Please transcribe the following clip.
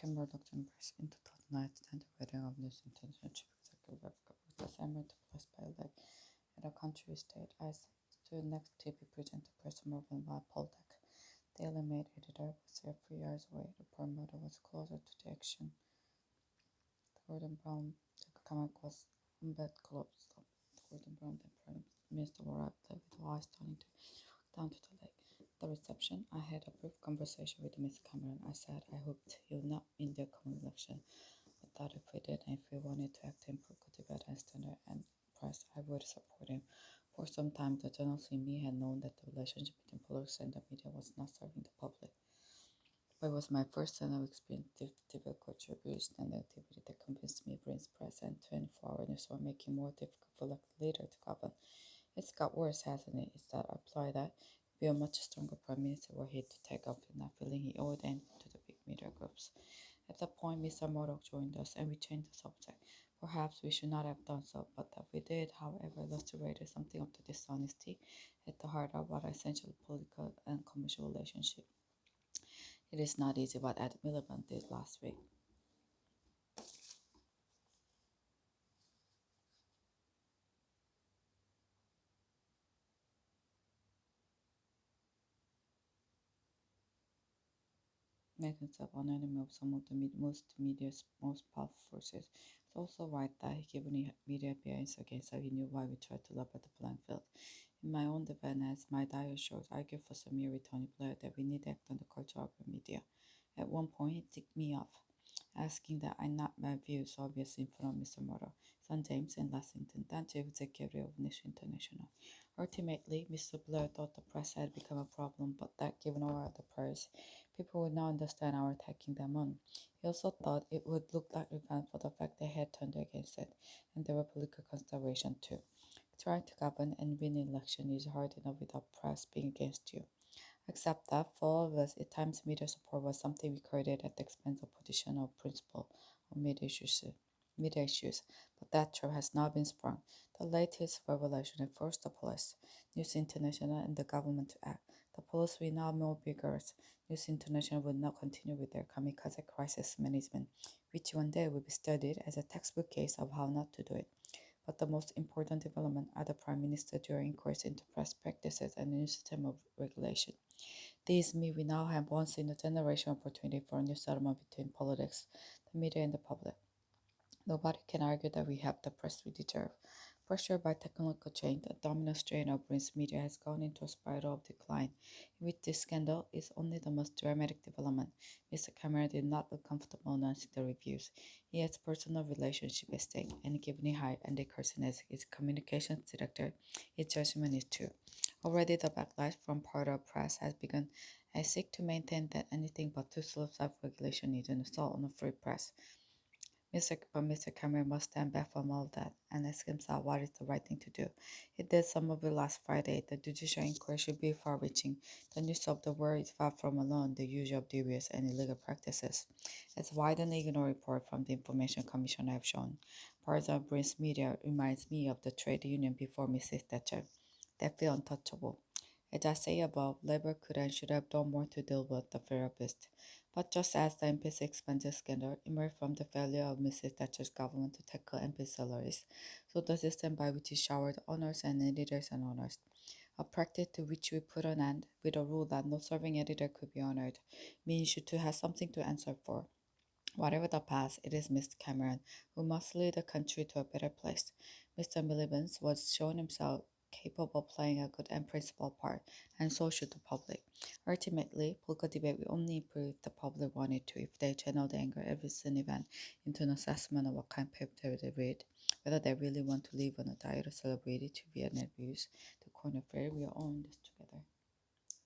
Day97-achancetoescapemurdoch'sembrace into the night and the wedding of news intention chief executive of the summer to place by leg at a country estate. I stood next to be present to press Mervyn by Poldeck. Daily Mail editor was there 3 hours away. The poor mother was closer to the action. The golden brown comic was on bed clothes. The golden brown then Mr. arrived with eyes turning down to the lake. The reception, I had a brief conversation with Miss Cameron. I said I hoped he would not win the coming election, but that if we did and if we wanted to act in pro-Tibet and standard and press, I would support him. For some time, the journalists in me had known that the relationship between politics and the media was not serving the public. But it was my first time of experience Tibet culture abuse and the activity that convinced me Prince Press and 24-hour news were making more difficult for the leader to govern. It's got worse, hasn't it? Is that apply that? Be a much stronger prime minister were he to take up with not feeling he owed end to the big media groups. At that point, Mr. Murdoch joined us and we changed the subject. Perhaps we should not have done so, but that we did, however, illustrated something of the dishonesty at the heart of what essentially political and commercial relationship. It is not easy what Ed Miliband did last week. Make himself an enemy of some of the most media's most powerful forces. It's also right that he gave media appearance against that he knew why we tried to level the playing field. In my own defense, as my diary shows, I argue for some year with Tony Blair that we need to act on the culture of the media. At one point, he ticked me off, asking that I not my views obviously in front of Mr. Murdoch, St. James and Lexington, then chief executive of Niche International. Ultimately, Mr. Blair thought the press had become a problem, but that given our other press, people would now understand our attacking them on. He also thought it would look like revenge for the fact they had turned against it, and there were political considerations too. Trying to govern and win an election is hard enough without press being against you. Except that for all of us, at times media support was something we created at the expense of position or principle on media issues, but that trap has now been sprung. The latest revelation had forced the police, News International, and the government to act. The police will now more vigorous. News International will not continue with their kamikaze crisis management, which one day will be studied as a textbook case of how not to do it. But the most important development are the Prime Minister during inquiries into press practices and the new system of regulation. These mean we now have once in a generation opportunity for a new settlement between politics, the media, and the public. Nobody can argue that we have the press we deserve. Pressured by technological change, the dominant strain of Prince media has gone into a spiral of decline, in which this scandal is only the most dramatic development. Mr. Cameron did not look comfortable announcing the reviews. He has personal relationship at stake, and given he hired Andy Carson as his communications director, his judgment is true. Already the backlash from part of the press has begun. I seek to maintain that anything but toothless self-regulation is an assault on a free press. Mr. Cameron must stand back from all that and ask himself what is the right thing to do. He did some of it last Friday. The judicial inquiry should be far-reaching. The news of the world is far from alone the usual dubious and illegal practices. As widely ignored report from the Information Commission have shown, parts of British media reminds me of the trade union before Mrs. Thatcher. They feel untouchable. As I say above, Labour could and should have done more to deal with the therapist. But just as the MP's expenses scandal emerged from the failure of Mrs. Thatcher's government to tackle MP salaries, so the system by which he showered owners and editors and owners, a practice to which we put an end with a rule that no serving editor could be honored, means you too have something to answer for. Whatever the past, it is Mr. Cameron who must lead the country to a better place. Mr. Miliband was shown himself capable of playing a good and principled part, and so should the public. Ultimately, political debate will only improve if the public wanted to, if they channel the anger every single event into an assessment of what kind of paper they read, whether they really want to live on a diet of celebrity to Vietnam views, the corner fair, we are all in this together.